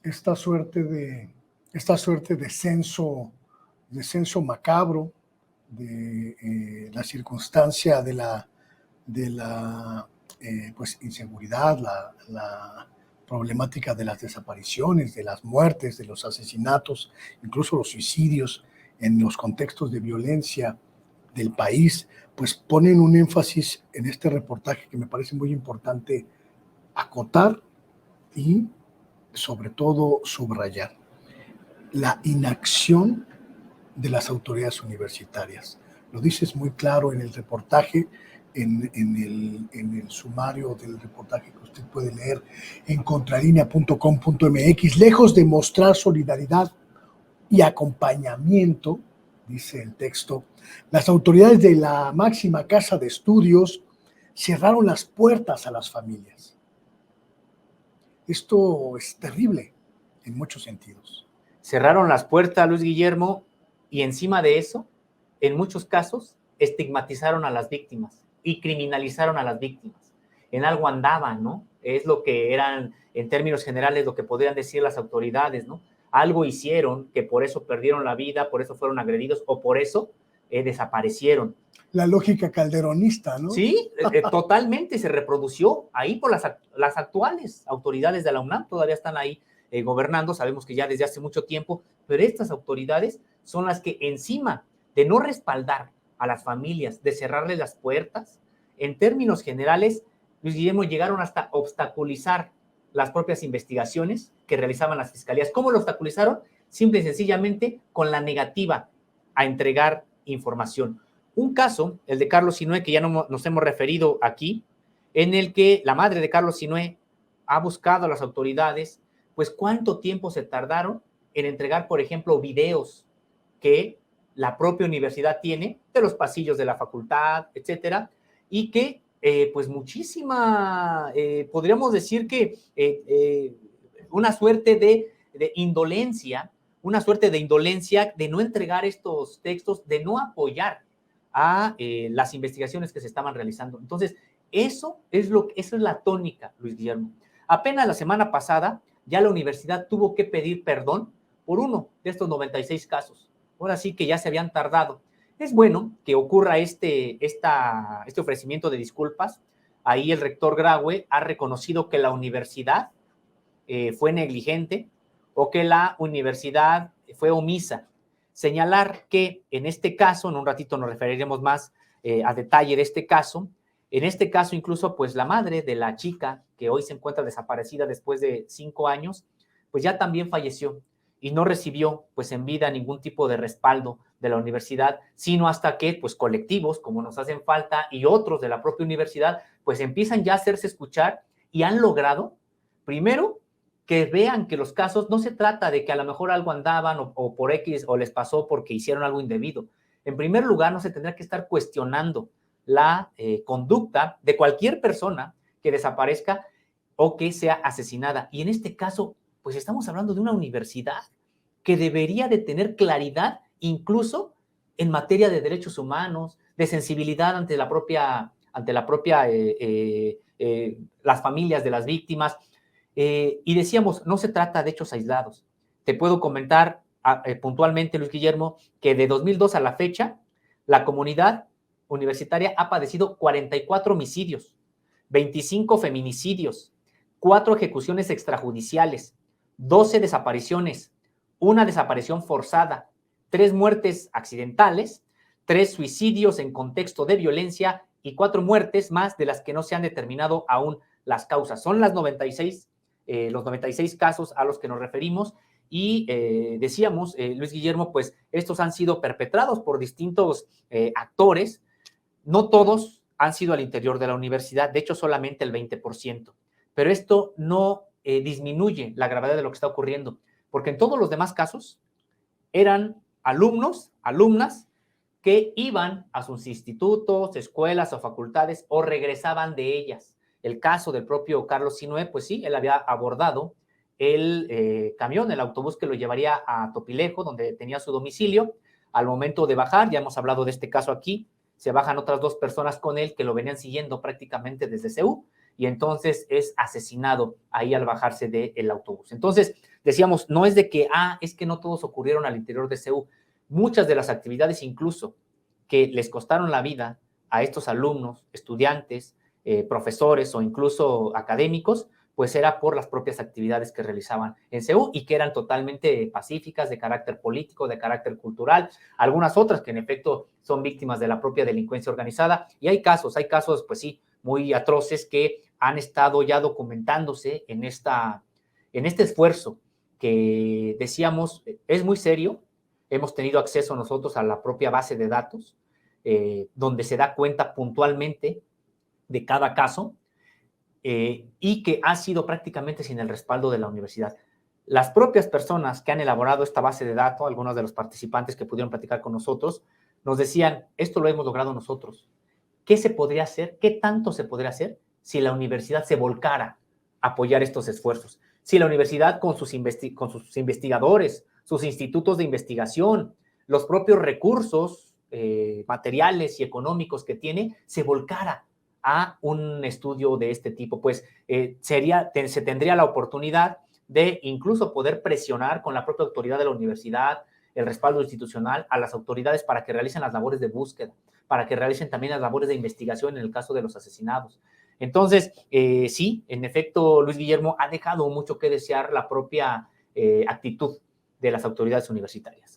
esta suerte de censo macabro, de la circunstancia de la pues, inseguridad, la problemática de las desapariciones, de las muertes, de los asesinatos, incluso los suicidios en los contextos de violencia del país, pues ponen un énfasis en este reportaje que me parece muy importante acotar y sobre todo subrayar la inacción de las autoridades universitarias. Lo dices muy claro en el reportaje, en el sumario del reportaje que usted puede leer en contralinea.com.mx. Lejos de mostrar solidaridad y acompañamiento, dice el texto, las autoridades de la máxima casa de estudios cerraron las puertas a las familias. Esto es terrible en muchos sentidos. Cerraron las puertas, Luis Guillermo, y encima de eso, en muchos casos, estigmatizaron a las víctimas y criminalizaron a las víctimas. En algo andaban, ¿no? Es lo que eran, en términos generales, lo que podrían decir las autoridades, ¿no? Algo hicieron que por eso perdieron la vida, por eso fueron agredidos o por eso desaparecieron. La lógica calderonista, ¿no? Sí, totalmente se reprodució ahí por las actuales autoridades de la UNAM, todavía están ahí gobernando, sabemos que ya desde hace mucho tiempo, pero estas autoridades son las que encima de no respaldar a las familias, de cerrarles las puertas, en términos generales, Luis Guillermo, llegaron hasta obstaculizar las propias investigaciones que realizaban las fiscalías. ¿Cómo lo obstaculizaron? Simple y sencillamente con la negativa a entregar información. Un caso, el de Carlos Sinué, que ya no nos hemos referido aquí, en el que la madre de Carlos Sinué ha buscado a las autoridades, pues cuánto tiempo se tardaron en entregar, por ejemplo, videos que la propia universidad tiene de los pasillos de la facultad, etcétera, y que pues muchísima, podríamos decir que una suerte de indolencia, de no entregar estos textos, de no apoyar a las investigaciones que se estaban realizando. Entonces, esa es la tónica, Luis Guillermo. Apenas la semana pasada, ya la universidad tuvo que pedir perdón por uno de estos 96 casos. Ahora sí que ya se habían tardado. Es bueno que ocurra este ofrecimiento de disculpas. Ahí el rector Graue ha reconocido que la universidad fue negligente o que la universidad fue omisa. Señalar que en este caso, en un ratito nos referiremos más a detalle de este caso, en este caso incluso pues la madre de la chica que hoy se encuentra desaparecida después de 5 años, pues ya también falleció y no recibió pues en vida ningún tipo de respaldo de la universidad, sino hasta que pues colectivos como nos hacen falta y otros de la propia universidad pues empiezan ya a hacerse escuchar y han logrado, primero, que vean que los casos no se trata de que a lo mejor algo andaban o por X o les pasó porque hicieron algo indebido. En primer lugar, no se tendrá que estar cuestionando la conducta de cualquier persona que desaparezca o que sea asesinada. Y en este caso, pues estamos hablando de una universidad que debería de tener claridad incluso en materia de derechos humanos, de sensibilidad ante la propia las familias de las víctimas. Y decíamos, no se trata de hechos aislados. Te puedo comentar puntualmente, Luis Guillermo, que de 2002 a la fecha, la comunidad universitaria ha padecido 44 homicidios, 25 feminicidios, 4 ejecuciones extrajudiciales, 12 desapariciones, 1 desaparición forzada, 3 muertes accidentales, 3 suicidios en contexto de violencia y 4 muertes más de las que no se han determinado aún las causas. Son los 96 casos a los que nos referimos y decíamos, Luis Guillermo, pues estos han sido perpetrados por distintos actores. No todos han sido al interior de la universidad, de hecho solamente el 20%, pero esto no disminuye la gravedad de lo que está ocurriendo, porque en todos los demás casos eran alumnos, alumnas que iban a sus institutos, escuelas o facultades o regresaban de ellas. El caso del propio Carlos Sinué, pues sí, él había abordado el camión, el autobús que lo llevaría a Topilejo, donde tenía su domicilio. Al momento de bajar, ya hemos hablado de este caso aquí, se bajan otras 2 personas con él que lo venían siguiendo prácticamente desde CEU y entonces es asesinado ahí al bajarse del autobús. Entonces, decíamos, no es de que, es que no todos ocurrieron al interior de CEU. Muchas de las actividades incluso que les costaron la vida a estos alumnos, estudiantes, profesores o incluso académicos, pues era por las propias actividades que realizaban en CEU y que eran totalmente pacíficas, de carácter político, de carácter cultural, algunas otras que en efecto son víctimas de la propia delincuencia organizada, y hay casos, pues sí, muy atroces que han estado ya documentándose en este esfuerzo que decíamos es muy serio. Hemos tenido acceso nosotros a la propia base de datos, donde se da cuenta puntualmente de cada caso, y que ha sido prácticamente sin el respaldo de la universidad. Las propias personas que han elaborado esta base de datos, algunos de los participantes que pudieron platicar con nosotros, nos decían, esto lo hemos logrado nosotros. ¿Qué se podría hacer? ¿Qué tanto se podría hacer si la universidad se volcara a apoyar estos esfuerzos? Si la universidad con sus investigadores, sus institutos de investigación, los propios recursos materiales y económicos que tiene, se volcara a un estudio de este tipo, pues se tendría la oportunidad de incluso poder presionar con la propia autoridad de la universidad, el respaldo institucional a las autoridades para que realicen las labores de búsqueda, para que realicen también las labores de investigación en el caso de los asesinados. Entonces, sí, en efecto, Luis Guillermo, ha dejado mucho que desear la propia actitud de las autoridades universitarias.